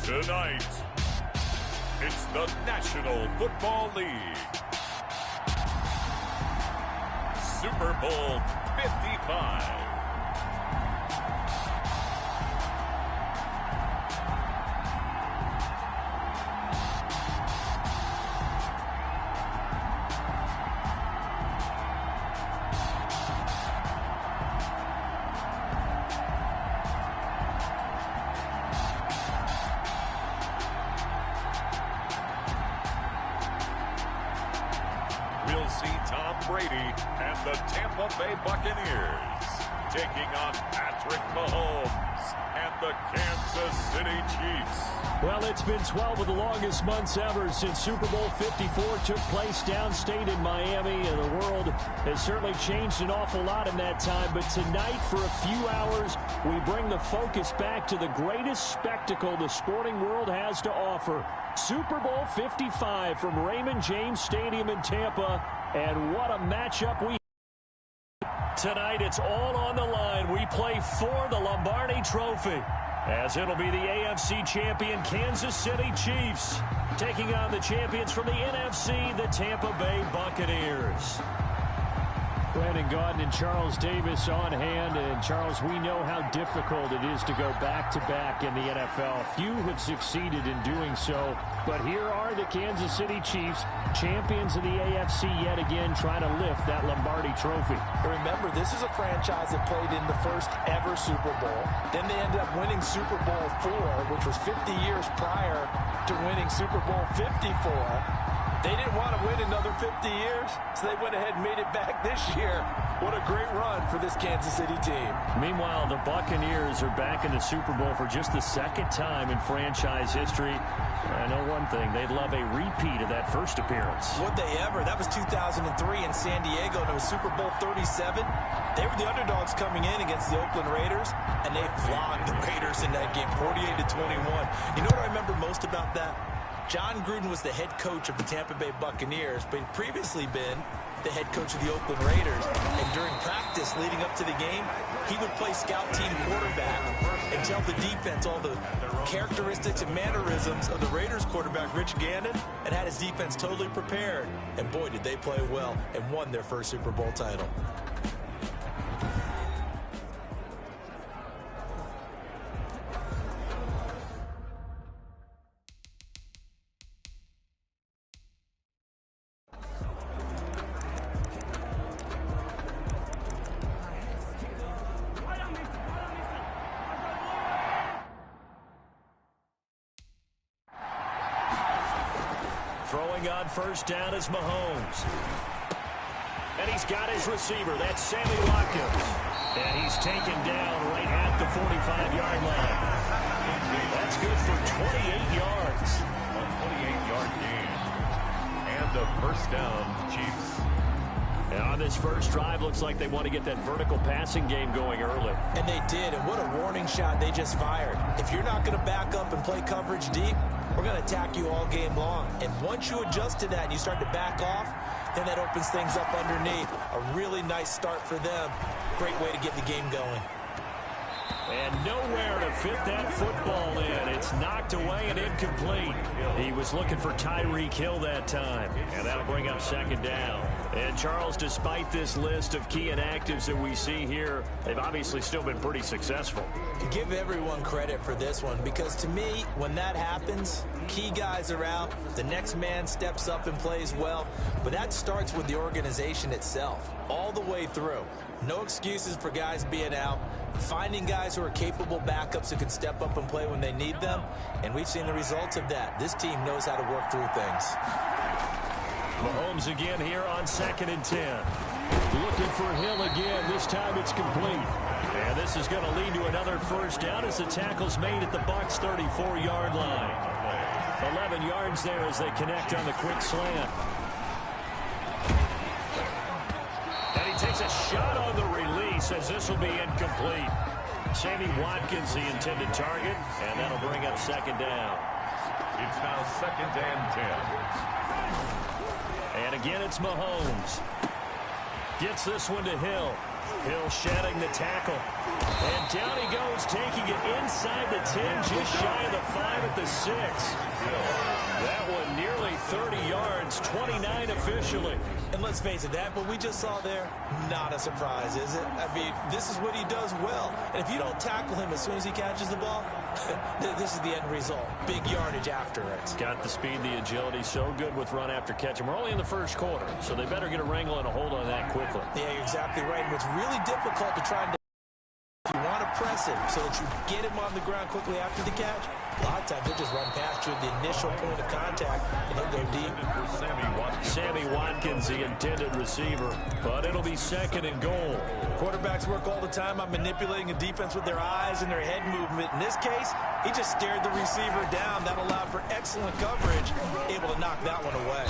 Tonight, it's the National Football League. Super Bowl 55. We'll see Tom Brady and the Tampa Bay Buccaneers taking on Patrick Mahomes and the Kansas City Chiefs. Well, it's been 12 of the longest months ever since Super Bowl 54 took place downstate in Miami, and the world has certainly changed an awful lot in that time. But tonight, for a few hours, we bring the focus back to the greatest spectacle the sporting world has to offer. Super Bowl 55 from Raymond James Stadium in Tampa, and what a matchup we have. Tonight, it's all on the line. We play for the Lombardi Trophy, as it'll be the AFC champion Kansas City Chiefs taking on the champions from the NFC, the Tampa Bay Buccaneers. Brandon Gaudin and Charles Davis on hand. And, Charles, we know how difficult it is to go back-to-back in the NFL. Few have succeeded in doing so. But here are the Kansas City Chiefs, champions of the AFC yet again, trying to lift that Lombardi Trophy. Remember, this is a franchise that played in the first ever Super Bowl. Then they ended up winning Super Bowl IV, which was 50 years prior to winning Super Bowl 54. They didn't want to win another 50 years, so they went ahead and made it back this year. What a great run for this Kansas City team. Meanwhile, the Buccaneers are back in the Super Bowl for just the second time in franchise history. I know one thing, they'd love a repeat of that first appearance. Would they ever? That was 2003 in San Diego, and it was Super Bowl 37. They were the underdogs coming in against the Oakland Raiders, and they flogged the Raiders in that game, 48-21. You know what I remember most about that? John Gruden was the head coach of the Tampa Bay Buccaneers, but he'd previously been the head coach of the Oakland Raiders. And during practice leading up to the game, he would play scout team quarterback and tell the defense all the characteristics and mannerisms of the Raiders quarterback, Rich Gannon, and had his defense totally prepared. And boy, did they play well and won their first Super Bowl title. Throwing on first down is Mahomes. And he's got his receiver. That's Sammy Watkins. And he's taken down right at the 45-yard line. That's good for 28 yards. A 28-yard gain. And the first down, Chiefs. And on this first drive, looks like they want to get that vertical passing game going early. And they did, and what a warning shot they just fired. If you're not going to back up and play coverage deep, we're going to attack you all game long. And once you adjust to that and you start to back off, then that opens things up underneath. A really nice start for them. Great way to get the game going. And nowhere to fit that football in. It's knocked away and incomplete. He was looking for Tyreek Hill that time. And that'll bring up second down. And, Charles, despite this list of key inactives that we see here, they've obviously still been pretty successful. Give everyone credit for this one, because to me, when that happens, key guys are out, the next man steps up and plays well, but that starts with the organization itself, all the way through. No excuses for guys being out, finding guys who are capable backups who can step up and play when they need them, and we've seen the results of that. This team knows how to work through things. Mahomes again here on 2nd and 10. Looking for Hill again. This time it's complete. And this is going to lead to another first down as the tackle's made at the Bucs' 34-yard line. 11 yards there as they connect on the quick slant. And he takes a shot on the release as this will be incomplete. Sammy Watkins, the intended target, and that'll bring up second down. It's now 2nd and 10. And again, it's Mahomes. Gets this one to Hill. Hill shedding the tackle. And down he goes, taking it inside the 10, just shy of the 5 at the 6. That one nearly 30 yards, 29 officially. And let's face it, that what we just saw there, not a surprise, is it? I mean, this is what he does well. And if you don't tackle him as soon as he catches the ball, this is the end result. Big yardage after it. Got the speed, the agility, so good with run after catch. And we're only in the first quarter, so they better get a wrangle and a hold on that quickly. Yeah, you're exactly right. And it's really difficult to try and you want to press him so that you get him on the ground quickly after the catch. A lot of times he'll just run past you at the initial point of contact and he'll go deep. Sammy Watkins, the intended receiver, but it'll be second and goal. Quarterbacks work all the time on manipulating a defense with their eyes and their head movement. In this case, he just stared the receiver down. That allowed for excellent coverage, able to knock that one away.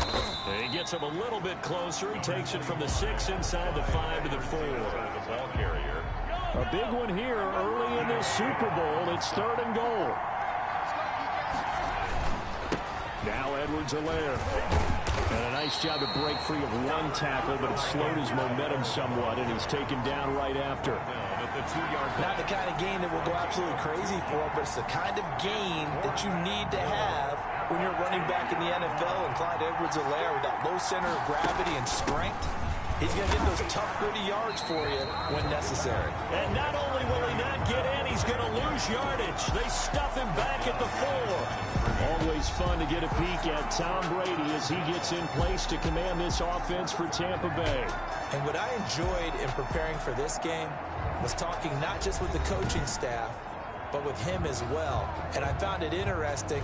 And he gets him a little bit closer. He takes it from the 6 inside the 5 to the 4. The ball carrier. A big one here early in this Super Bowl. It's third and goal. Now Edwards-Helaire. And a nice job to break free of one tackle, but it slowed his momentum somewhat, and he's taken down right after. Not the kind of gain that will go absolutely crazy for, but it's the kind of gain that you need to have when you're running back in the NFL. And Clyde Edwards-Helaire with that low center of gravity and strength, he's going to get those tough, gritty yards for you when necessary. And not only will he not get in, he's going to lose yardage. They stuff him back at the 4. Always fun to get a peek at Tom Brady as he gets in place to command this offense for Tampa Bay. And what I enjoyed in preparing for this game was talking not just with the coaching staff, but with him as well. And I found it interesting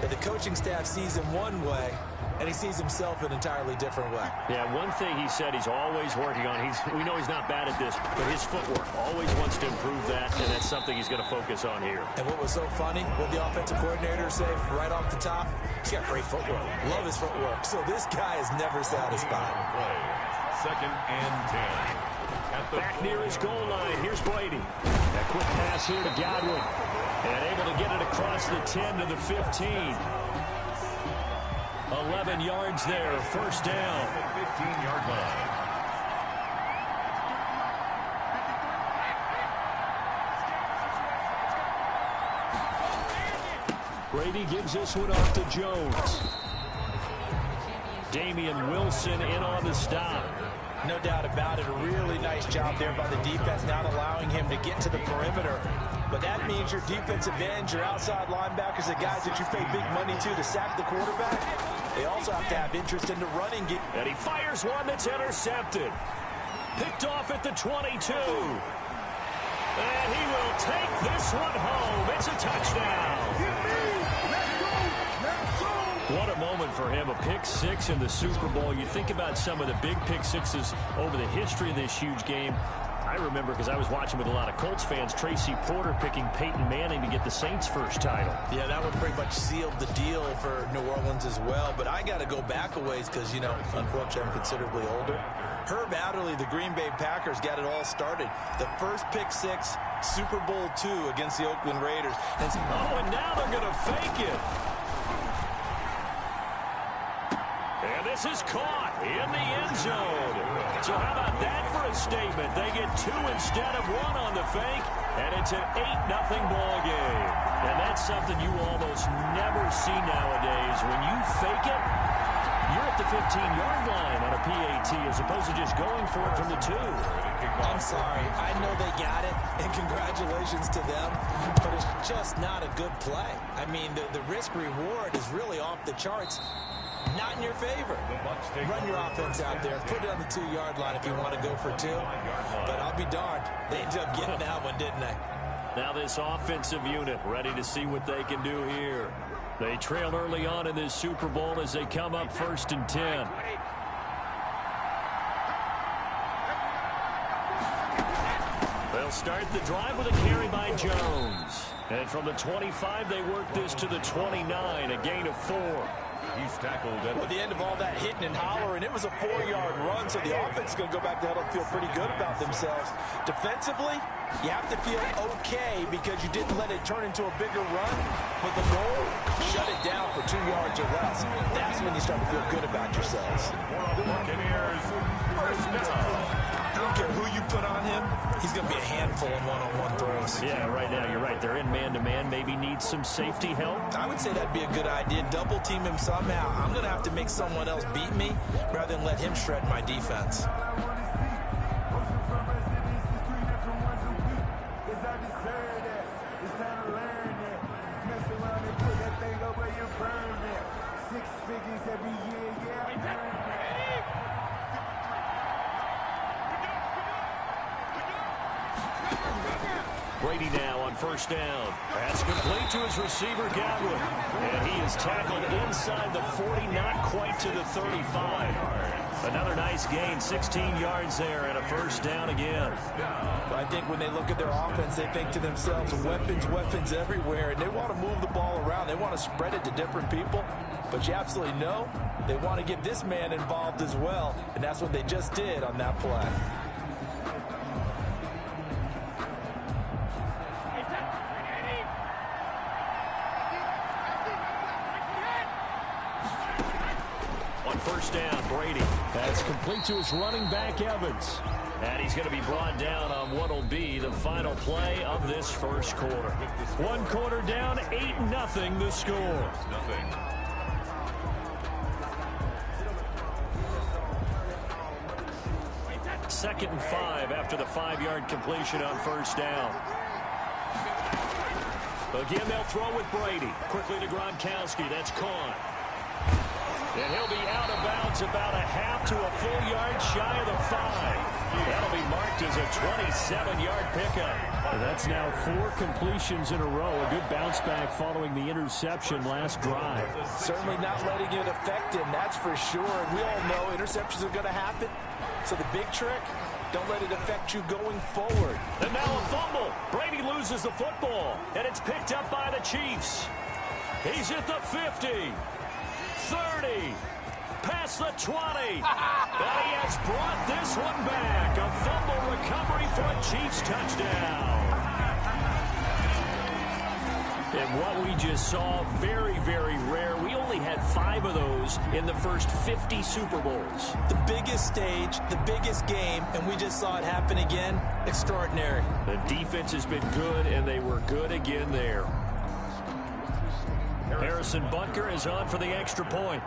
that the coaching staff sees him one way, and he sees himself an entirely different way. Yeah, one thing he said he's always working on. We know he's not bad at this, but his footwork, always wants to improve that, and that's something he's going to focus on here. And what was so funny, what the offensive coordinator said right off the top, he's got great footwork. Love his footwork. So this guy is never satisfied. Second and 10. Back near his goal line. Here's Brady. That quick pass here to Godwin. And able to get it across the 10 to the 15. 11 yards there, first down. 15-yard line. Brady gives this one off to Jones. Damian Wilson in on the stop. No doubt about it. A really nice job there by the defense, not allowing him to get to the perimeter. But that means your defensive ends, your outside linebackers, the guys that you pay big money to sack the quarterback, they also have to have interest in the running game. And he fires one that's intercepted. Picked off at the 22. And he will take this one home. It's a touchdown. What a moment for him, a pick 6 in the Super Bowl. You think about some of the big pick 6s over the history of this huge game. I remember, because I was watching with a lot of Colts fans, Tracy Porter picking Peyton Manning to get the Saints' first title. Yeah, that one pretty much sealed the deal for New Orleans as well. But I got to go back a ways because, you know, unfortunately I'm considerably older. Herb Adderley, the Green Bay Packers, got it all started. The first pick 6, Super Bowl II against the Oakland Raiders. And now they're going to fake it. And this is caught in the end zone. So how about that for a statement? They get 2 instead of 1 on the fake, and it's an 8-0 ball game. And that's something you almost never see nowadays. When you fake it, you're at the 15-yard line on a PAT as opposed to just going for it from the 2. I'm sorry. I know they got it, and congratulations to them, but it's just not a good play. I mean, the risk-reward is really off the charts. Not in your favor. Run your offense out there. Put it on the 2-yard line if you want to go for 2. But I'll be darned. They ended up getting that one, didn't they? Now this offensive unit ready to see what they can do here. They trail early on in this Super Bowl as they come up 1st and 10. They'll start the drive with a carry by Jones. And from the 25, they work this to the 29, a gain of 4. He's tackled at the end of all that hitting and hollering. It was a 4-yard run, so the offense is going to go back to huddle and feel pretty good about themselves. Defensively, you have to feel okay because you didn't let it turn into a bigger run. But the goal, shut it down for 2 yards or less. That's when you start to feel good about yourselves. Buccaneers first down. don't care who you put on him, he's going to be a handful in one-on-one throws. Yeah, right now, you're right. They're in man-to-man. Maybe needs some safety help. I would say that'd be a good idea. Double team him somehow. I'm going to have to make someone else beat me rather than let him shred my defense. Brady now on first down. That's complete to his receiver, Godwin. And he is tackled inside the 40, not quite to the 35. Another nice gain, 16 yards there, and a first down again. I think when they look at their offense, they think to themselves, weapons everywhere, and they want to move the ball around. They want to spread it to different people. But you absolutely know they want to get this man involved as well, and that's what they just did on that play. First down, Brady. That's complete to his running back, Evans. And he's going to be brought down on what will be the final play of this first quarter. One quarter down, 8-0 the score. Second and 5 after the 5-yard completion on first down. Again, they'll throw with Brady. Quickly to Gronkowski. That's caught. And he'll be out of bounds about a half to a full yard shy of the 5. That'll be marked as a 27-yard pickup. That's now 4 completions in a row. A good bounce back following the interception last drive. Certainly not letting it affect him, that's for sure. And we all know interceptions are going to happen. So the big trick, don't let it affect you going forward. And now a fumble. Brady loses the football, and it's picked up by the Chiefs. He's at the 50. 30, past the 20, and he has brought this one back. A fumble recovery for a Chiefs touchdown. And what we just saw, very, very rare. We only had 5 of those in the first 50 Super Bowls. The biggest stage, the biggest game, and we just saw it happen again. Extraordinary. The defense has been good, and they were good again there. Harrison Butker is on for the extra point.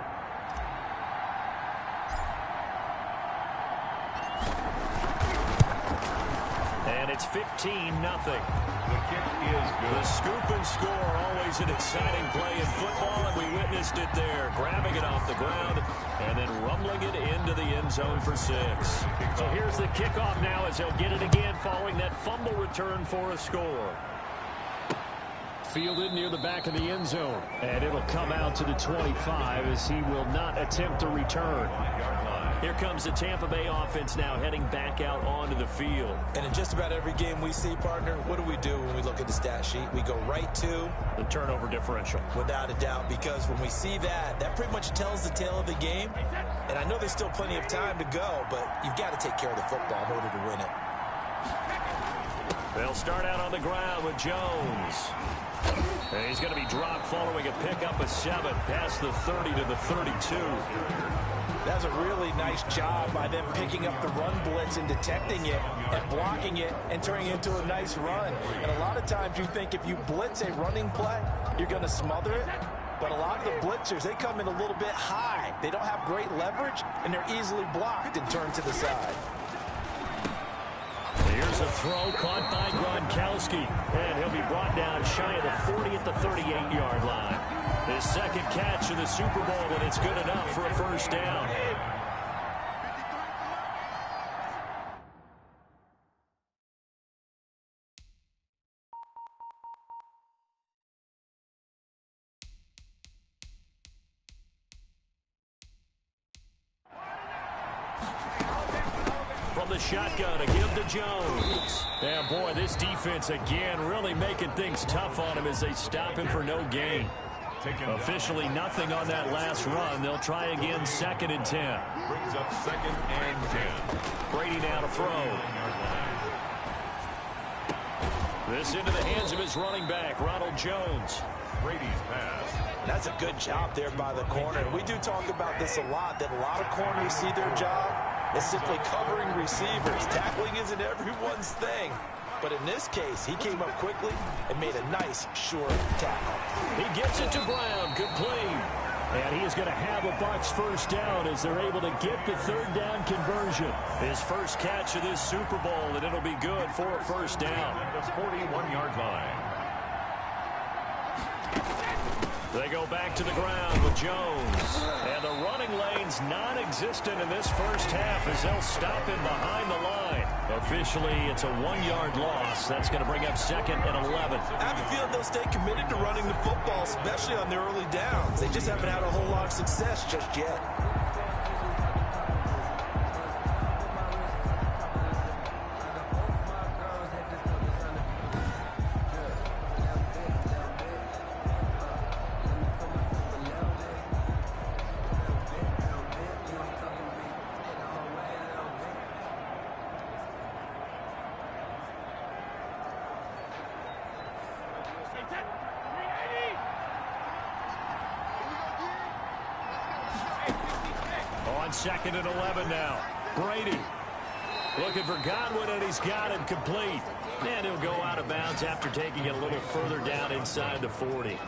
And it's 15-0. The kick is good. The scoop and score, always an exciting play in football, and we witnessed it there. Grabbing it off the ground and then rumbling it into the end zone for 6. So here's the kickoff now as they'll get it again following that fumble return for a score. Fielded near the back of the end zone. And it'll come out to the 25 as he will not attempt to return. Here comes the Tampa Bay offense now heading back out onto the field. And in just about every game we see, partner, what do we do when we look at the stat sheet? We go right to the turnover differential. Without a doubt, because when we see that, that pretty much tells the tale of the game. And I know there's still plenty of time to go, but you've got to take care of the football in order to win it. They'll start out on the ground with Jones. And he's going to be dropped following a pickup of 7 past the 30 to the 32. That's a really nice job by them picking up the run blitz and detecting it and blocking it and turning it into a nice run. And a lot of times you think if you blitz a running play, you're going to smother it. But a lot of the blitzers, they come in a little bit high. They don't have great leverage, and they're easily blocked and turned to the side. Here's a throw caught by Gronkowski. And he'll be brought down shy of the 40 at the 38-yard line. His second catch of the Super Bowl, and it's good enough for a first down. From the shotgun, a give to Jones. And boy, this defense again really making things tough on him as they stop him for no gain. Officially nothing on that last run. They'll try again, 2nd and 10. Brings up 2nd and 10. Brady now to throw. This into the hands of his running back, Ronald Jones. Brady's pass. That's a good job there by the corner. We do talk about this a lot, that a lot of corners see their job is simply covering receivers. Tackling isn't everyone's thing. But in this case, he came up quickly and made a nice, short tackle. He gets it to Brown, complete. And he is going to have a Bucs first down as they're able to get the third down conversion. His first catch of this Super Bowl, and it'll be good for a first down. At the 41-yard line. They go back to the ground with Jones. And the running lane's non-existent in this first half as they'll stop him behind the line. Officially, it's a 1-yard loss. That's going to bring up 2nd and 11. I have a feeling they'll stay committed to running the football, especially on their early downs. They just haven't had a whole lot of success just yet. On 2nd and 11 now. Brady looking for Godwin, and he's got it complete. And he'll go out of bounds after taking it a little further down inside the 40.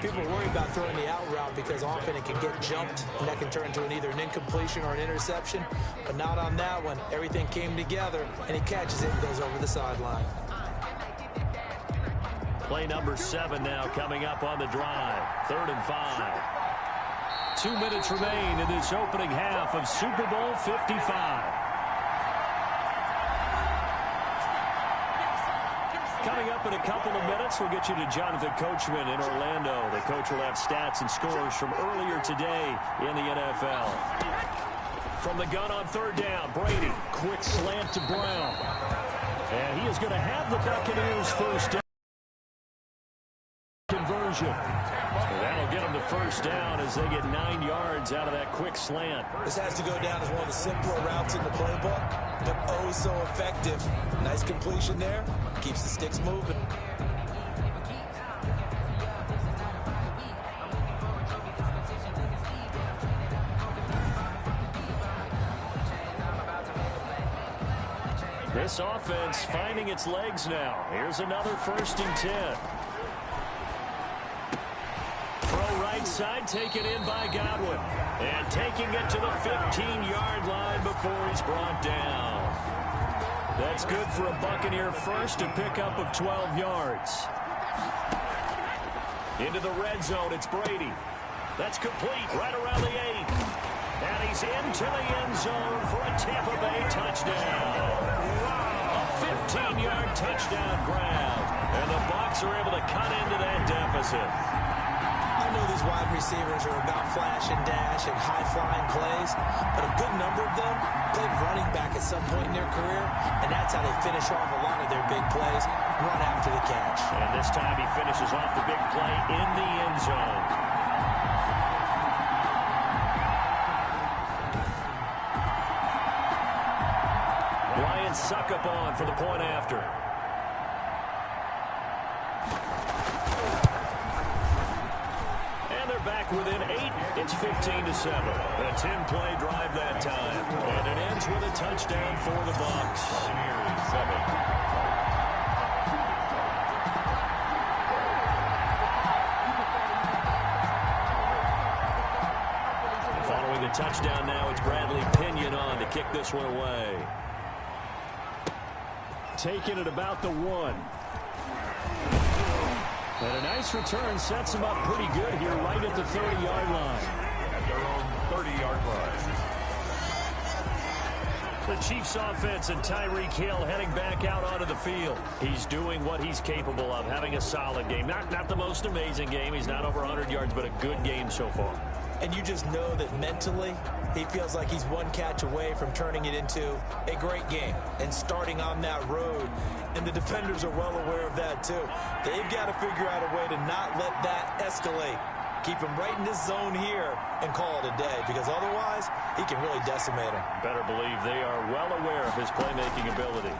People worry about throwing the out route because often it can get jumped, and that can turn into either an incompletion or an interception. But not on that one. Everything came together, and he catches it and goes over the sideline. Play number 7 now coming up on the drive. 3rd and 5. 2 minutes remain in this opening half of Super Bowl 55. Coming up in a couple of minutes, we'll get you to Jonathan Coachman in Orlando. The coach will have stats and scores from earlier today in the NFL. From the gun on 3rd down, Brady, quick slant to Brown. And he is going to have the Buccaneers first down conversion. That'll get them the first down as they get 9 yards out of that quick slant. This has to go down as one of the simpler routes in the playbook, but oh so effective. Nice completion there. Keeps the sticks moving. This offense finding its legs now. Here's another 1st and 10. Right side taken in by Godwin. And taking it to the 15-yard line before he's brought down. That's good for a Buccaneer first, a pickup of 12 yards. Into the red zone, it's Brady. That's complete right around the 8. And he's into the end zone for a Tampa Bay touchdown. A 15-yard touchdown grab. And the Bucs are able to cut into that deficit. I know these wide receivers are about flash and dash and high-flying plays, but a good number of them played running back at some point in their career, and that's how they finish off a lot of their big plays, run after the catch. And this time he finishes off the big play in the end zone. Ryan Suckup on for the point after. Back within 8. It's 15-7. A 10-play drive that time. And it ends with a touchdown for the Bucs. Buccaneers 7. Following the touchdown now, it's Bradley Pinion on to kick this one away. Taking it about the 1. And a nice return sets him up pretty good here right at the 30-yard line. At their own 30-yard line. The Chiefs offense and Tyreek Hill heading back out onto the field. He's doing what he's capable of, having a solid game. Not the most amazing game. He's not over 100 yards, but a good game so far. And you just know that mentally, he feels like he's one catch away from turning it into a great game and starting on that road. And the defenders are well aware of that, too. They've got to figure out a way to not let that escalate. Keep him right in this zone here and call it a day, because otherwise, he can really decimate him. Better believe they are well aware of his playmaking ability.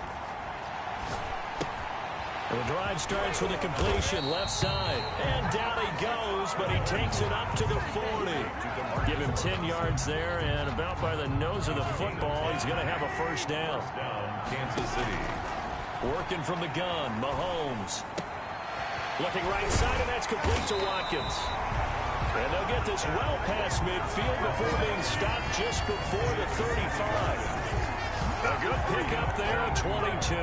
The drive starts with a completion left side. And down he goes, but he takes it up to the 40. Give him 10 yards there, and about by the nose of the football, he's going to have a first down. Kansas City. Working from the gun, Mahomes. Looking right side, and that's complete to Watkins. And they'll get this well past midfield before being stopped just before the 35. A good pickup there, 22.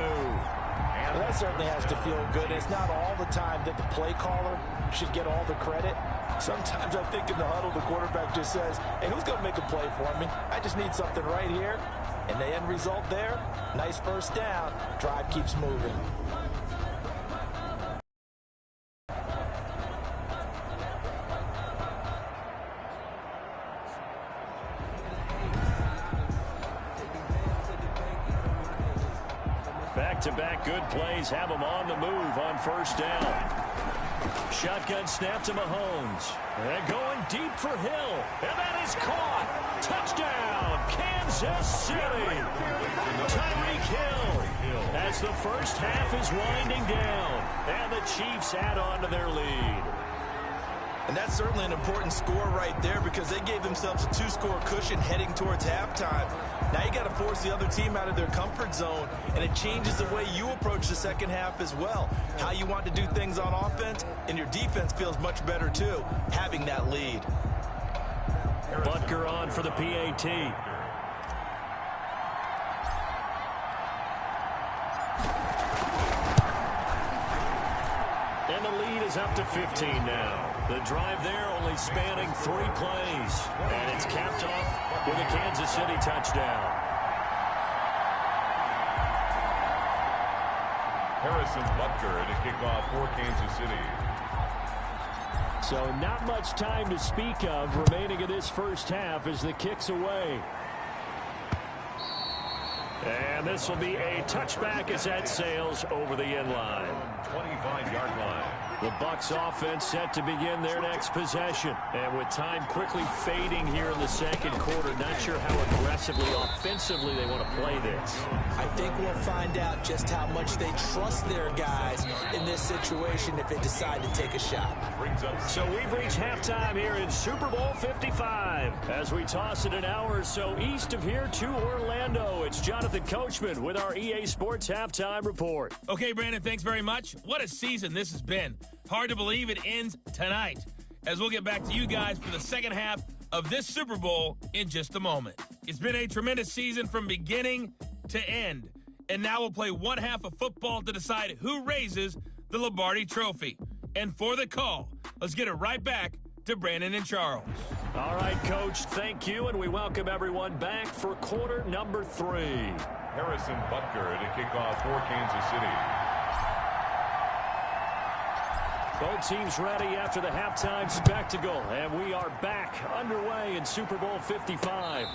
Well, that certainly has to feel good. It's not all the time that the play caller should get all the credit. Sometimes I think in the huddle, the quarterback just says, hey, who's going to make a play for me? I just need something right here. And the end result there, nice first down. Drive keeps moving. Back-to-back good plays have them on the move on first down. Shotgun snap to Mahomes. And going deep for Hill. And that is caught. Touchdown, Kansas City. Tyreek Hill as the first half is winding down. And the Chiefs add on to their lead. And that's certainly an important score right there because they gave themselves a two-score cushion heading towards halftime. Now you got to force the other team out of their comfort zone, and it changes the way you approach the second half as well. How you want to do things on offense, and your defense feels much better too, having that lead. Butker on for the PAT. And the lead is up to 15 now. The drive there only spanning 3 plays. And it's capped off with a Kansas City touchdown. Harrison Butker to kick off for Kansas City. So not much time to speak of remaining in this first half as the kick's away. And this will be a touchback as that sails over the end line. 25-yard line. The Bucs offense set to begin their next possession. And with time quickly fading here in the second quarter, not sure how aggressively, offensively they want to play this. I think we'll find out just how much they trust their guys in this situation if they decide to take a shot. So we've reached halftime here in Super Bowl 55. As we toss it an hour or so east of here to Orlando, it's Jonathan Coachman with our EA Sports Halftime Report. Okay, Brandon, thanks very much. What a season this has been. Hard to believe it ends tonight, as we'll get back to you guys for the second half of this Super Bowl in just a moment. It's been a tremendous season from beginning to end, and now we'll play one half of football to decide who raises the Lombardi Trophy. And for the call, let's get it right back to Brandon and Charles. All right, Coach, thank you, and we welcome everyone back for quarter number 3. Harrison Butker to kick off for Kansas City. Both teams ready after the halftime spectacle, and we are back underway in Super Bowl 55.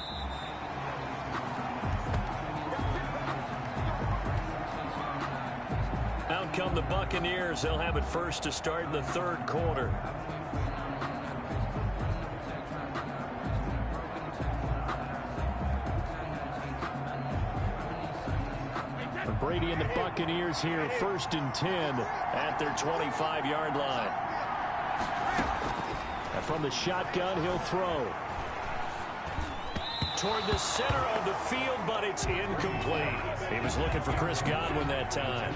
Out come the Buccaneers. They'll have it first to start in the third quarter. Brady and the Buccaneers here, 1st and 10 at their 25-yard line. And from the shotgun, he'll throw toward the center of the field, but it's incomplete. He was looking for Chris Godwin that time.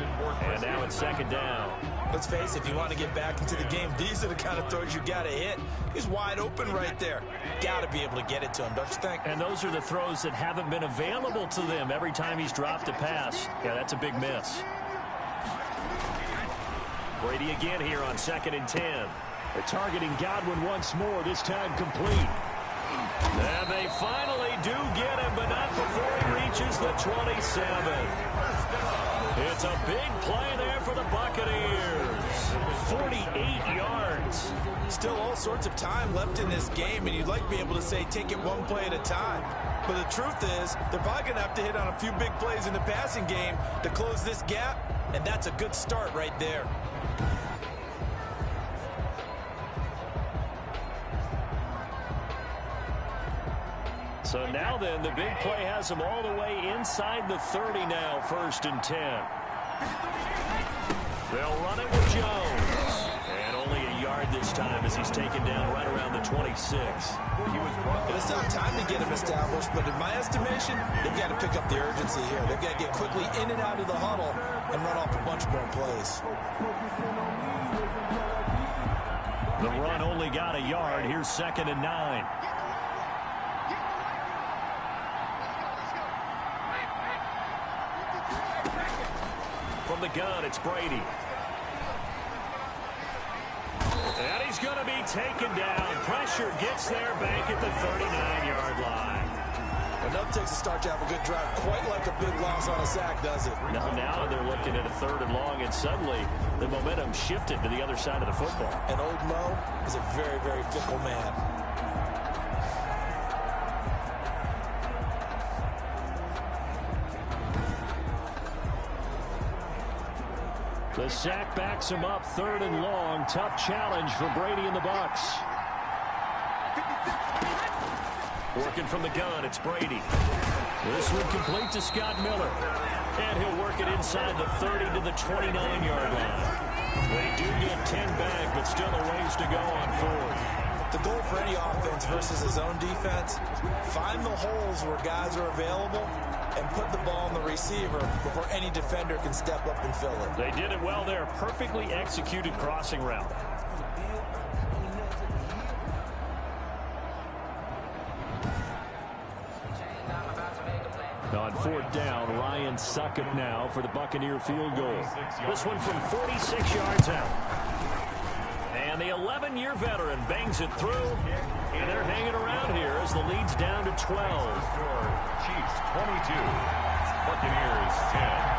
And now it's 2nd down. Let's face it, if you want to get back into the game, these are the kind of throws you got to hit. He's wide open right there. Got to be able to get it to him, don't you think? And those are the throws that haven't been available to them every time he's dropped a pass. Yeah, that's a big miss. Brady again here on 2nd and 10. They're targeting Godwin once more, this time complete. And they finally do get him, but not before he reaches the 27. It's a big play there for the Buccaneers. 48 yards. Still all sorts of time left in this game, and you'd like to be able to say take it one play at a time. But the truth is, they're probably going to have to hit on a few big plays in the passing game to close this gap, and that's a good start right there. So now then, the big play has them all the way inside the 30 now, 1st and 10. They'll run it with Jones. And only a yard this time as he's taken down right around the 26. It's not time to get him established, but in my estimation, they've got to pick up the urgency here. They've got to get quickly in and out of the huddle and run off a bunch more plays. The run only got a yard. Here's 2nd and 9. From the gun, it's Brady. And he's going to be taken down. Pressure gets there back at the 39-yard line. Enough takes a start to have a good drive. Quite like a big loss on a sack, does it? Now they're looking at a 3rd and long, and suddenly the momentum shifted to the other side of the football. And old Mo is a very, very fickle man. The sack backs him up, 3rd and long. Tough challenge for Brady and the Bucs. Working from the gun, it's Brady. This one complete to Scott Miller. And he'll work it inside the 30 to the 29-yard line. They do get 10 back, but still a ways to go on 4th. The goal for any offense versus his own defense, find the holes where guys are available and put the ball on the receiver before any defender can step up and fill it. They did it well there. Perfectly executed crossing route. On 4th down, Ryan Suckett now for the Buccaneer field goal. This one from 46 yards out. And the 11-year veteran bangs it through. And they're hanging around here as the lead's down to 12. Chiefs 22, Buccaneers 10.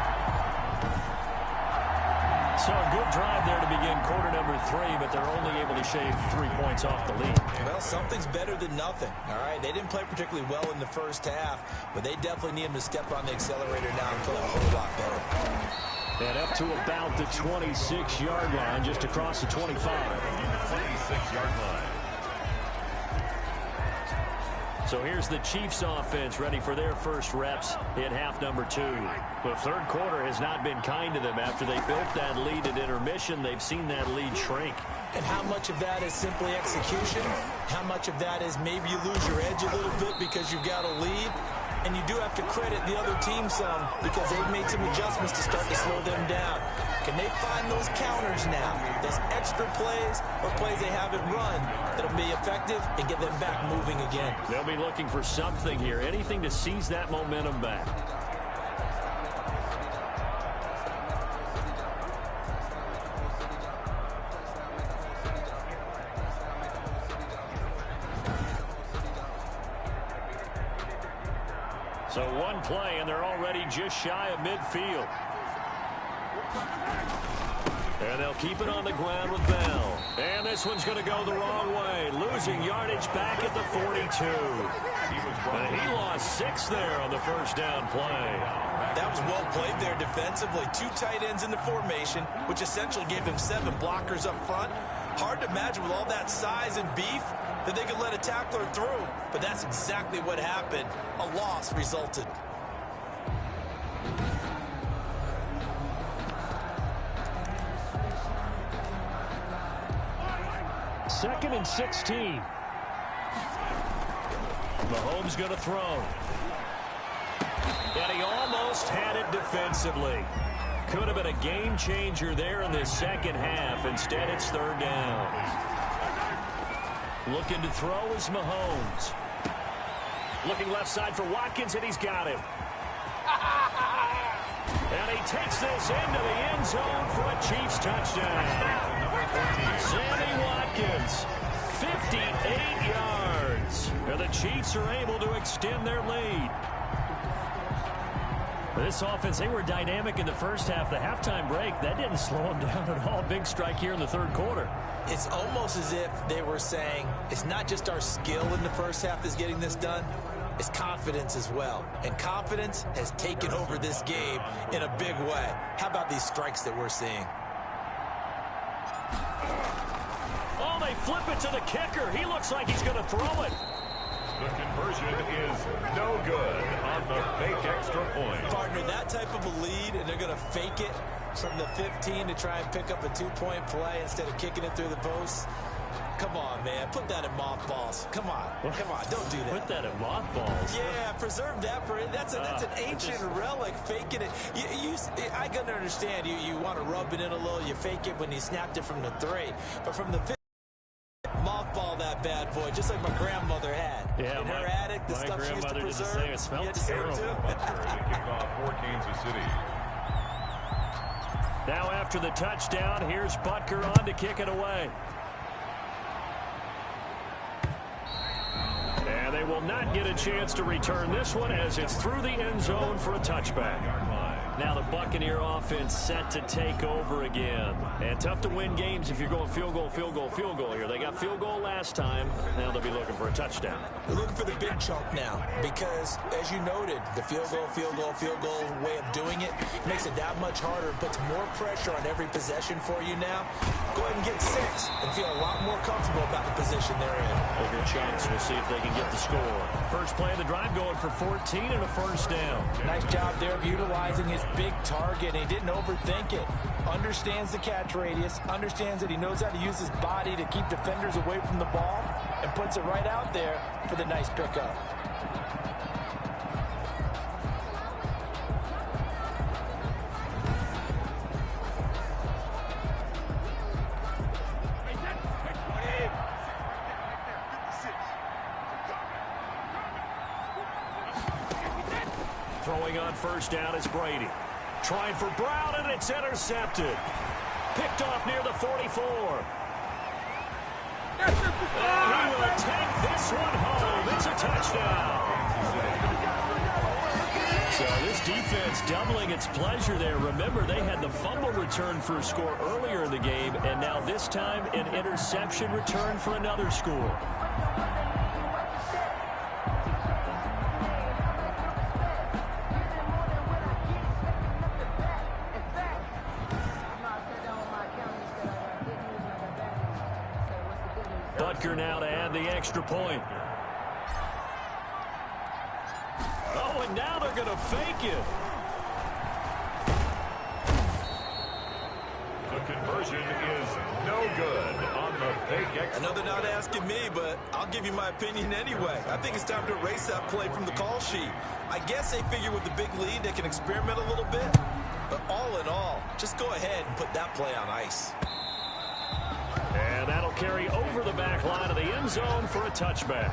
So a good drive there to begin quarter number 3, but they're only able to shave 3 points off the lead. Well, something's better than nothing, all right? They didn't play particularly well in the first half, but they definitely need him to step on the accelerator now and play a whole lot better. And up to about the 26-yard line, just across the 25. 26-yard line. So here's the Chiefs offense ready for their first reps in half number 2. The 3rd quarter has not been kind to them. After they built that lead at intermission, they've seen that lead shrink. And how much of that is simply execution? How much of that is maybe you lose your edge a little bit because you've got a lead? And you do have to credit the other team some because they've made some adjustments to start to slow them down. Can they find those counters now, those extra plays or plays they haven't run that'll be effective and get them back moving again? They'll be looking for something here, anything to seize that momentum back. So one play, and they're already just shy of midfield. And they'll keep it on the ground with Bell. And this one's going to go the wrong way. Losing yardage back at the 42. And he lost 6 there on the first down play. That was well played there defensively. 2 tight ends in the formation, which essentially gave them 7 blockers up front. Hard to imagine with all that size and beef that they could let a tackler through. But that's exactly what happened. A loss resulted. Second and 16. Mahomes going to throw. And he almost had it defensively. Could have been a game changer there in this second half. Instead, it's 3rd down. Looking to throw is Mahomes. Looking left side for Watkins, and he's got him. And he takes this into the end zone for a Chiefs touchdown. Sammy Watkins, 58 yards. And the Chiefs are able to extend their lead. This offense, they were dynamic in the first half. The halftime break, that didn't slow them down at all. Big strike here in the 3rd quarter. It's almost as if they were saying, it's not just our skill in the first half that's getting this done. It's confidence as well. And confidence has taken over this game in a big way. How about these strikes that we're seeing? Oh, they flip it to the kicker. He looks like he's going to throw it. The conversion is no good on the fake extra point. Partner, that type of a lead, and they're going to fake it. from the 15 to try and pick up a 2-point play instead of kicking it through the post. Come on, man. Put that in mothballs. Come on. Come on. Don't do that. Put that in mothballs? Yeah, preserve that for it. That's an ancient relic, faking it. I can understand. You want to rub it in a little. You fake it when you snapped it from the 3. But from the 15, mothball that bad boy, just like my grandmother had. Yeah, in her attic, the stuff she used to preserve. My grandmother did the same. It smelled terrible. Kickoff for Kansas City. Now after the touchdown, here's Butker on to kick it away. And they will not get a chance to return this one as it's through the end zone for a touchback. Now the Buccaneer offense set to take over again. And tough to win games if you're going field goal, field goal, field goal here. They got field goal last time. Now they'll be looking for a touchdown. They're looking for the big chunk now because, as you noted, the field goal way of doing it makes it that much harder, puts more pressure on every possession for you now. Go ahead and get 6 and feel a lot more comfortable about the position they're in. Bigger chunks. We'll see if they can get the score. First play of the drive going for 14 and a first down. Nice job there of utilizing his big target. He didn't overthink it. Understands the catch radius. Understands that he knows how to use his body to keep defenders away from the ball and puts it right out there for the nice pickup. Throwing on first down is Brady. Trying for Brown, and it's intercepted. Picked off near the 44. And he will take this one home. It's a touchdown. So this defense doubling its pleasure there. Remember, they had the fumble return for a score earlier in the game, and now this time an interception return for another score. Butker now to add the extra point. Oh, and now they're going to fake it. The conversion is no good on the fake extra. Another not asking me, but I'll give you my opinion anyway. I think it's time to erase that play from the call sheet. I guess they figure with the big lead they can experiment a little bit. But all in all, just go ahead and put that play on ice. And that'll carry over the back line of the end zone for a touchback.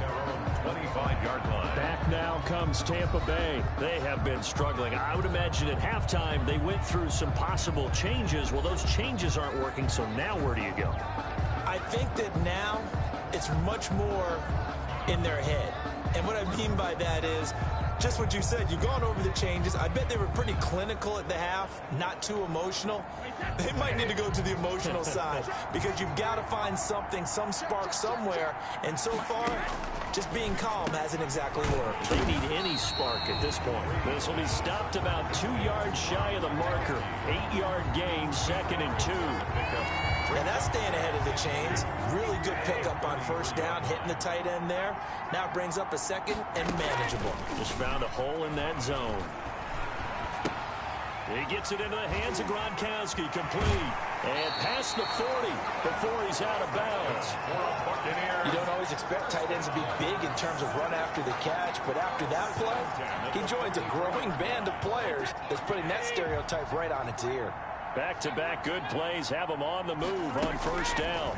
25-yard line. Back now comes Tampa Bay. They have been struggling. I would imagine at halftime they went through some possible changes. Well, those changes aren't working, so now where do you go? I think that now it's much more in their head. And what I mean by that is just what you said. You've gone over the changes. I bet they were pretty clinical at the half, not too emotional. They might need to go to the emotional side because you've got to find something, some spark somewhere. And so far, just being calm hasn't exactly worked. They need any spark at this point. This will be stopped about 2 yards shy of the marker. 8-yard gain, 2nd and 2. And that's staying ahead of the chains. Really good pickup on first down, hitting the tight end there. Now brings up a 2nd and manageable. Just found a hole in that zone. He gets it into the hands of Gronkowski, complete. And past the 40 before he's out of bounds. You don't always expect tight ends to be big in terms of run after the catch, but after that play, he joins a growing band of players that's putting that stereotype right on its ear. Back-to-back good plays have him on the move on first down.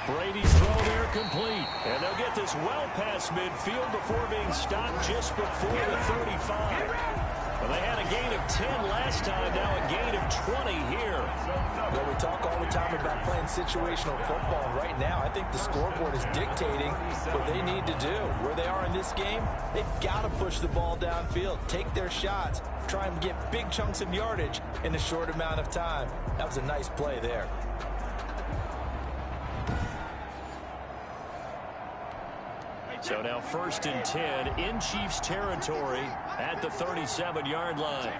Brady's throw there complete. And they'll get this well past midfield before being stopped just before the 35. Well, they had a gain of 10 last time, now a gain of 20 here. Well, we talk all the time about playing situational football. Right now, I think the scoreboard is dictating what they need to do. Where they are in this game, they've got to push the ball downfield, take their shots, try and get big chunks of yardage in a short amount of time. That was a nice play there. So now 1st and 10 in Chiefs territory at the 37-yard line.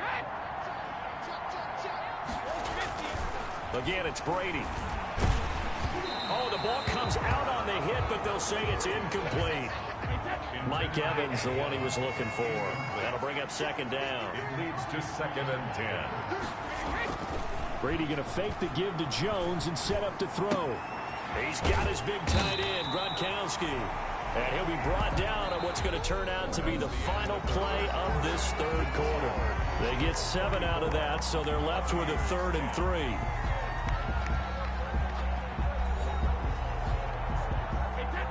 Again, it's Brady. Oh, the ball comes out on the hit, but they'll say it's incomplete. Mike Evans, the one he was looking for. That'll bring up second down. It leads to 2nd and 10. Brady going to fake the give to Jones and set up to throw. He's got his big tight end, Gronkowski. And he'll be brought down on what's going to turn out to be the final play of this third quarter. They get 7 out of that, so they're left with a 3rd and 3.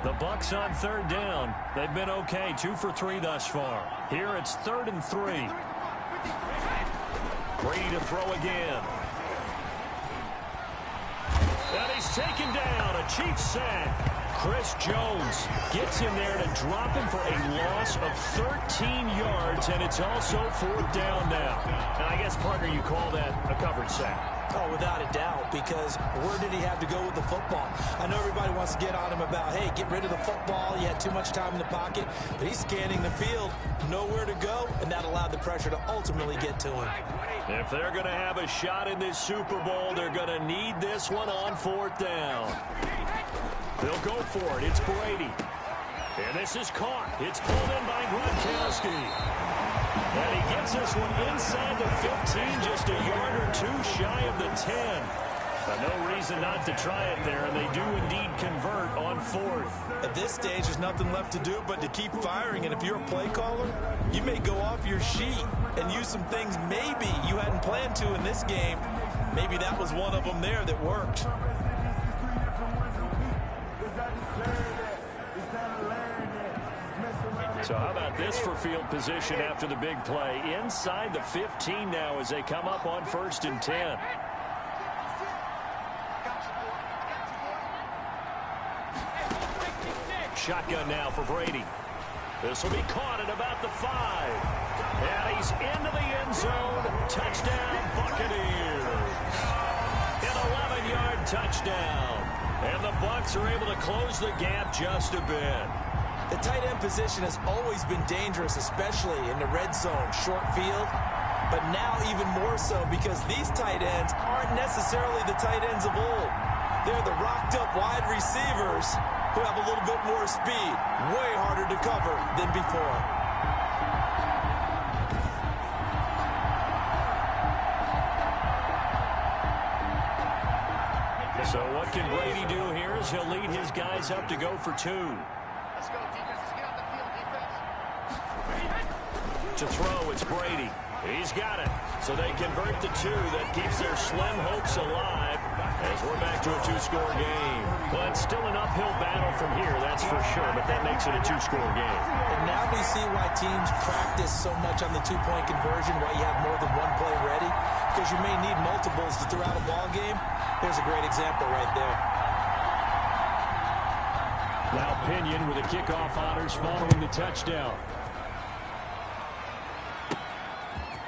The Bucs on 3rd down. They've been okay, 2 for 3 thus far. Here it's 3rd and 3. Brady to throw again. And he's taken down, a Chiefs sack. Chris Jones gets him there to drop him for a loss of 13 yards, and it's also 4th down now. And I guess, partner, you call that a covered sack. Oh, without a doubt, because where did he have to go with the football? I know everybody wants to get on him about, hey, get rid of the football. You had too much time in the pocket. But he's scanning the field, nowhere to go, and that allowed the pressure to ultimately get to him. If they're going to have a shot in this Super Bowl, they're going to need this one on 4th down. They'll go for it. It's Brady. And this is caught. It's pulled in by Gronkowski. And he gets this one inside the 15, just a yard or 2 shy of the 10. But no reason not to try it there, and they do indeed convert on 4th. At this stage, there's nothing left to do but to keep firing. And if you're a play caller, you may go off your sheet and use some things maybe you hadn't planned to in this game. Maybe that was one of them there that worked. So how about this for field position after the big play? Inside the 15 now as they come up on 1st and 10. Shotgun now for Brady. This will be caught at about the 5. And he's into the end zone. Touchdown, Buccaneers. An 11-yard touchdown. And the Bucs are able to close the gap just a bit. The tight end position has always been dangerous, especially in the red zone, short field. But now even more so because these tight ends aren't necessarily the tight ends of old. They're the rocked-up wide receivers who have a little bit more speed. Way harder to cover than before. So what can Brady do here is he'll lead his guys up to go for 2. Let's go, defense. Let's get out the field, defense. To throw, it's Brady. He's got it. So they convert the 2. That keeps their slim hopes alive as we're back to a 2-score game. But still an uphill battle from here, that's for sure. But that makes it a 2-score game. And now we see why teams practice so much on the 2-point conversion, why you have more than one play ready. Because you may need multiples to throw out a ball game. Here's a great example right there. Now Pinion with the kickoff honors following the touchdown.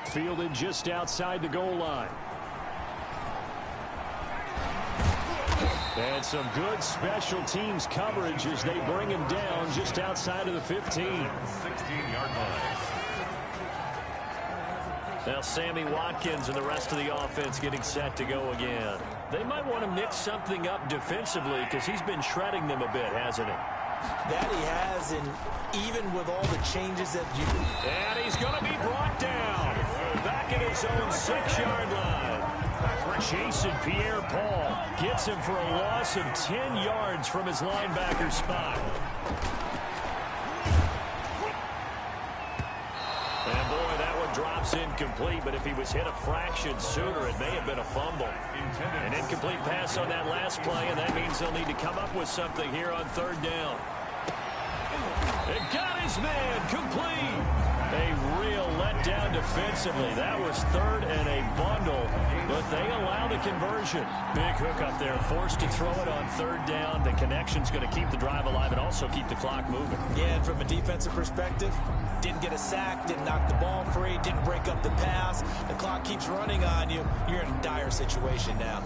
Fielded just outside the goal line. And some good special teams coverage as they bring him down just outside of the 15. 16-yard line. Now Sammy Watkins and the rest of the offense getting set to go again. They might want to mix something up defensively because he's been shredding them a bit, hasn't he? That he has, and even with all the changes that you... And he's going to be brought down back at his own 6-yard line. Jason Pierre-Paul gets him for a loss of 10 yards from his linebacker spot. And boy, that one drops incomplete, but if he was hit a fraction sooner, it may have been a fumble. An incomplete pass on that last play, and that means they'll need to come up with something here on 3rd down. It got his man complete. A real letdown defensively. That was 3rd and a bundle, but they allow the conversion. Big hook up there, forced to throw it on 3rd down. The connection's going to keep the drive alive and also keep the clock moving. Yeah, and from a defensive perspective, didn't get a sack, didn't knock the ball free, didn't break up the pass. The clock keeps running on you. You're in a dire situation now.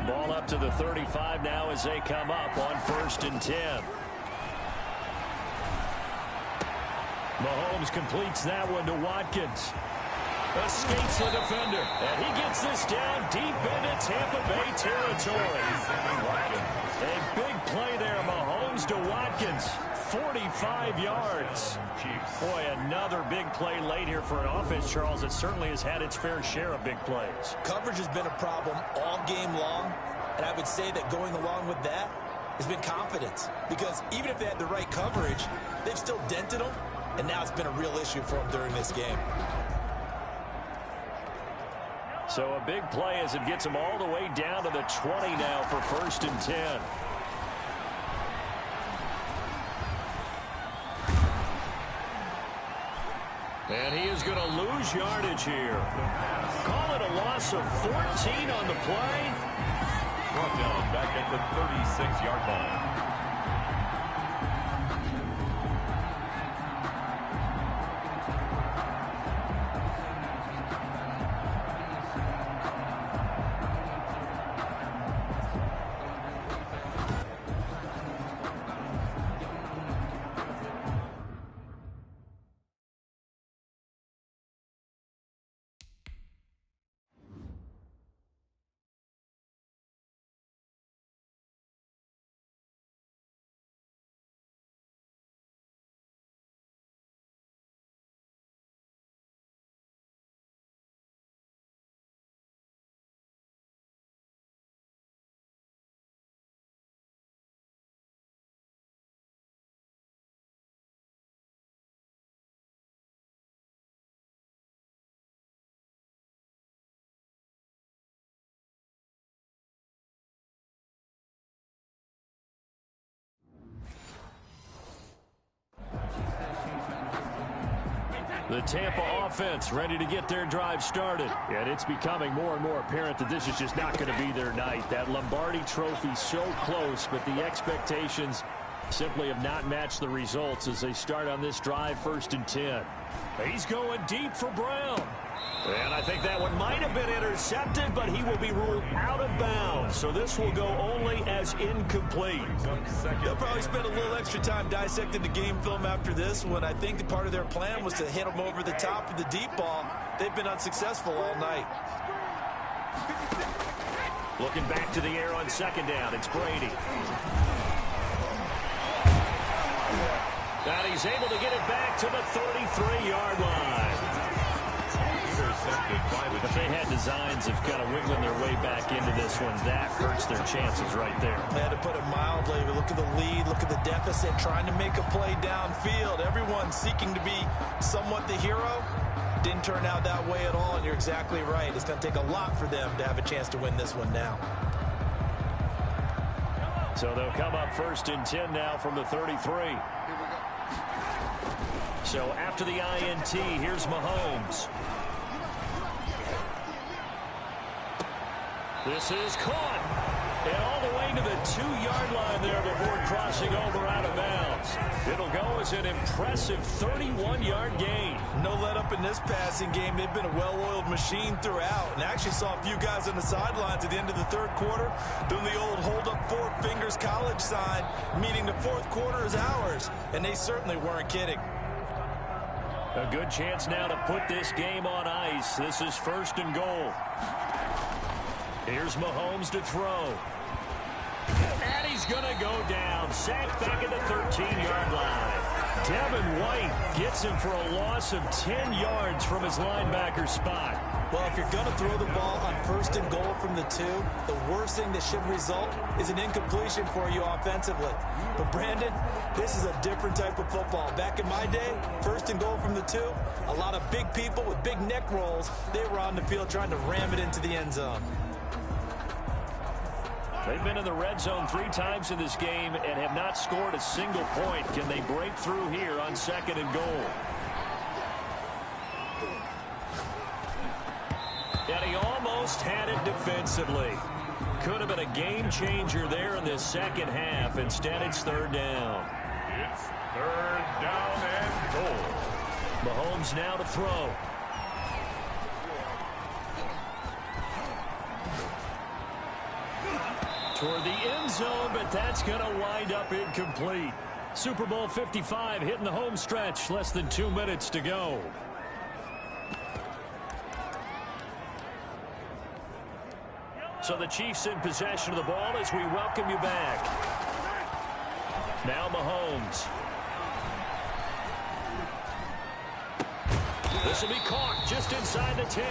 Ball up to the 35 now as they come up on 1st and 10. Mahomes completes that one to Watkins. Escapes the defender. And he gets this down deep into Tampa Bay territory. A big play there, Mahomes to Watkins. 45 yards. Boy, another big play late here for an offense, Charles, that certainly has had its fair share of big plays. Coverage has been a problem all game long, and I would say that going along with that has been confidence. Because even if they had the right coverage, they've still dented them, and now it's been a real issue for them during this game. So a big play as it gets them all the way down to the 20 now for 1st and 10. And he is going to lose yardage here. Call it a loss of 14 on the play. Brought down back at the 36-yard line. The Tampa offense ready to get their drive started. And it's becoming more and more apparent that this is just not going to be their night. That Lombardi trophy so close, but the expectations simply have not matched the results as they start on this drive 1st and 10. He's going deep for Brown. And I think that one might have been intercepted, but he will be ruled out of bounds. So this will go only as incomplete. They'll probably spend a little extra time dissecting the game film after this one. I think part of their plan was to hit them over the top of the deep ball. They've been unsuccessful all night. Looking back to the air on 2nd down, it's Brady. And he's able to get it back to the 33-yard line. If they had designs of kind of wiggling their way back into this one, that hurts their chances right there. They had to put it mildly. Look at the lead. Look at the deficit. Trying to make a play downfield. Everyone seeking to be somewhat the hero. Didn't turn out that way at all, and you're exactly right. It's going to take a lot for them to have a chance to win this one now. So they'll come up 1st and 10 now from the 33. So after the INT, here's Mahomes. This is caught. And all the way to the 2-yard line there before crossing over out of bounds. It'll go as an impressive 31-yard gain. No let up in this passing game. They've been a well-oiled machine throughout. And I actually saw a few guys on the sidelines at the end of the 3rd quarter doing the old hold up 4 fingers college sign, meaning the 4th quarter is ours. And they certainly weren't kidding. A good chance now to put this game on ice. This is 1st and goal. Here's Mahomes to throw. And he's going to go down. Sacked back at the 13-yard line. Devin White gets him for a loss of 10 yards from his linebacker spot. Well, if you're going to throw the ball on 1st and goal from the 2, the worst thing that should result is an incompletion for you offensively. But, Brandon, this is a different type of football. Back in my day, 1st and goal from the 2, a lot of big people with big neck rolls, they were on the field trying to ram it into the end zone. They've been in the red zone 3 times in this game and have not scored a single point. Can they break through here on 2nd and goal? And he almost had it defensively. Could have been a game changer there in this 2nd half. Instead, it's 3rd down. It's 3rd down and goal. Mahomes now to throw. Toward the end zone, but that's going to wind up incomplete. Super Bowl 55 hitting the home stretch. Less than 2 minutes to go. So the Chiefs in possession of the ball as we welcome you back. Now Mahomes. This will be caught just inside the 10.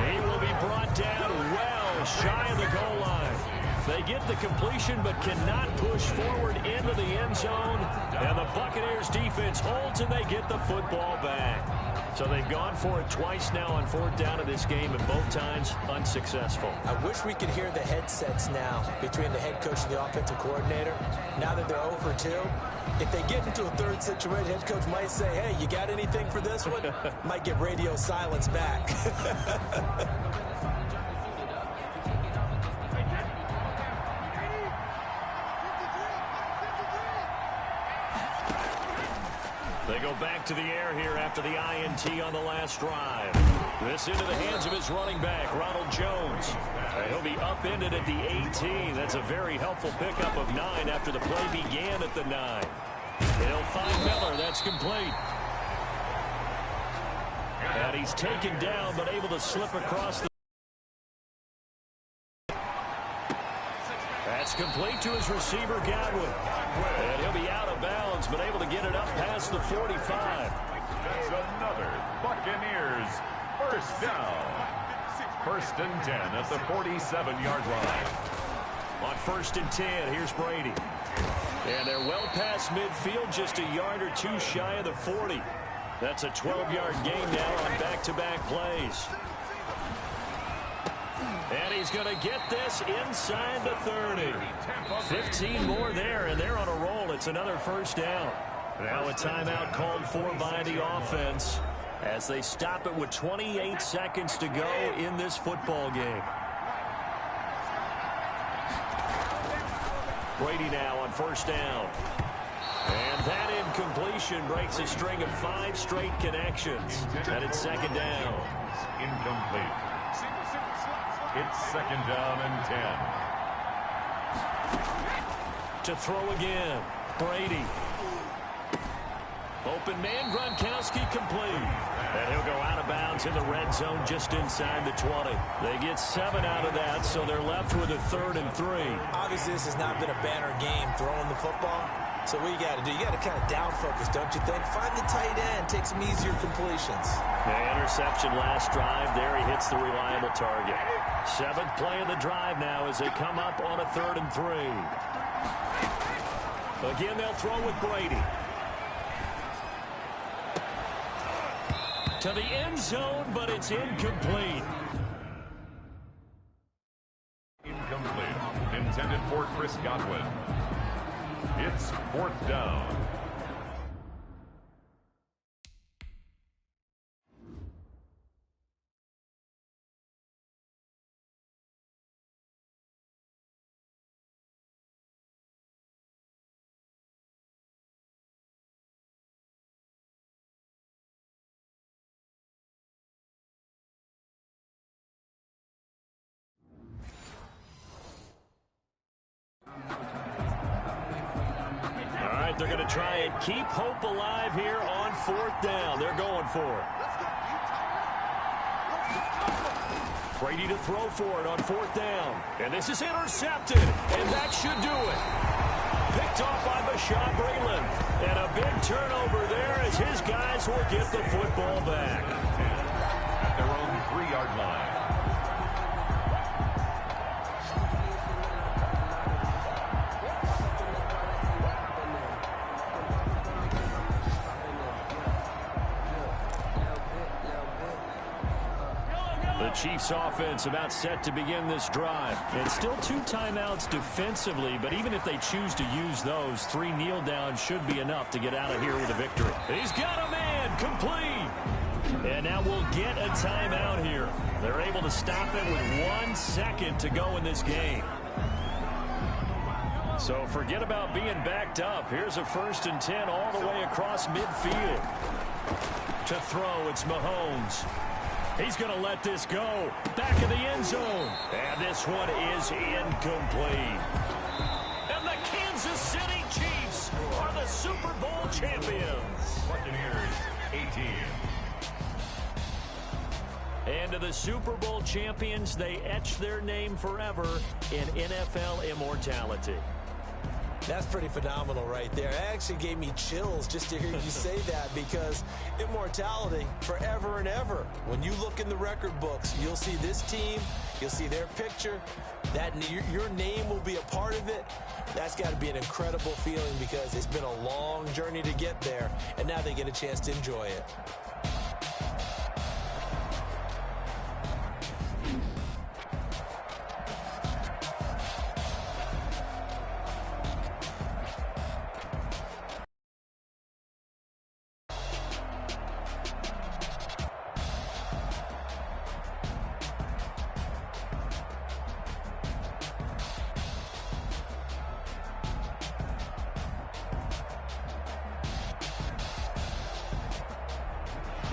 He will be brought down well shy of the goal line. They get the completion but cannot push forward into the end zone. And the Buccaneers defense holds and they get the football back. So they've gone for it twice now on 4th down of this game, and both times unsuccessful. I wish we could hear the headsets now between the head coach and the offensive coordinator. Now that they're 0 for 2, if they get into a third situation, head coach might say, hey, you got anything for this one? Might get radio silence back. They go back to the air here after the INT on the last drive. This into the hands of his running back, Ronald Jones. He'll be upended at the 18. That's a very helpful pickup of 9 after the play began at the 9. He'll find Miller. That's complete. And he's taken down but able to slip across the... That's complete to his receiver, Godwin. And he'll be out of bounds, but able to get it up past the 45. That's another Buccaneers first down. 1st and 10 at the 47-yard line. On 1st and 10, here's Brady. And they're well past midfield, just a yard or 2 shy of the 40. That's a 12-yard gain now on back-to-back plays. And he's going to get this inside the 30. 15 more there, and they're on a roll. It's another first down. Now a timeout called for by the offense as they stop it with 28 seconds to go in this football game. Brady now on 1st down. And that incompletion breaks a string of 5 straight connections. And it's 2nd down. Incomplete. It's 2nd down and 10. To throw again. Brady. Open man, Gronkowski complete. And he'll go out of bounds in the red zone just inside the 20. They get 7 out of that, so they're left with a 3rd and 3. Obviously, this has not been a banner game throwing the football. So what you got to do, you got to kind of down focus, don't you think? Find the tight end, take some easier completions. The interception last drive. There he hits the reliable target. 7th play of the drive now as they come up on a 3rd and 3. Again, they'll throw with Brady. To the end zone, but it's incomplete. Incomplete. Intended for Chris Godwin. It's 4th down. They're going to try and keep hope alive here on 4th down. They're going for it. Brady to throw for it on 4th down. And this is intercepted. And that should do it. Picked off by Bashaud Breeland. And a big turnover there as his guys will get the football back. At their own 3-yard line. Chiefs offense about set to begin this drive. It's still 2 timeouts defensively, but even if they choose to use those, 3 kneel downs should be enough to get out of here with a victory. He's got a man complete. And now we'll get a timeout here. They're able to stop it with 1 second to go in this game. So forget about being backed up. Here's a 1st and 10 all the way across midfield. To throw, it's Mahomes. He's going to let this go. Back of the end zone. And this one is incomplete. And the Kansas City Chiefs are the Super Bowl champions. Buccaneers 18. And to the Super Bowl champions, they etch their name forever in NFL immortality. That's pretty phenomenal right there. It actually gave me chills just to hear you say that, because immortality forever and ever. When you look in the record books, you'll see this team, you'll see their picture, that your name will be a part of it. That's got to be an incredible feeling, because it's been a long journey to get there, and now they get a chance to enjoy it.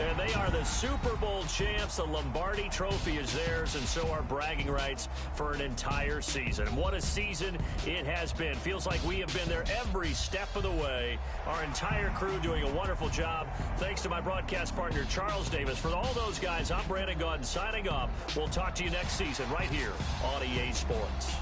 And they are the Super Bowl champs. The Lombardi Trophy is theirs, and so are bragging rights for an entire season. What a season it has been. Feels like we have been there every step of the way. Our entire crew doing a wonderful job. Thanks to my broadcast partner, Charles Davis. For all those guys, I'm Brandon Gaudin signing off. We'll talk to you next season right here on EA Sports.